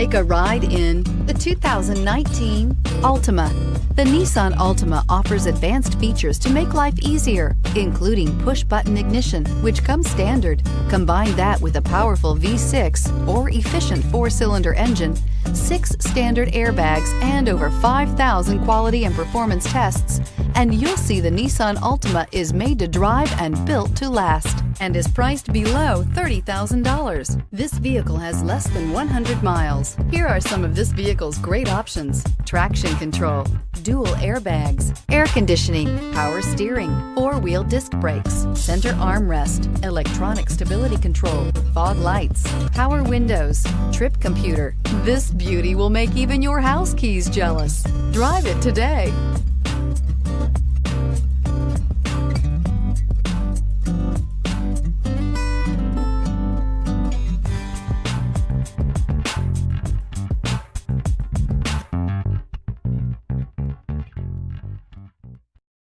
Take a ride in the 2019 Altima. The Nissan Altima offers advanced features to make life easier, including push-button ignition, which comes standard. Combine that with a powerful V6 or efficient 4-cylinder engine, 6 standard airbags, and over 5,000 quality and performance tests, and you'll see the Nissan Altima is made to drive and built to last, and is priced below $30,000. This vehicle has less than 100 miles. Here are some of this vehicle's great options: traction control, dual airbags, air conditioning, power steering, 4-wheel disc brakes, center armrest, electronic stability control, fog lights, power windows, trip computer. This beauty will make even your house keys jealous. Drive it today.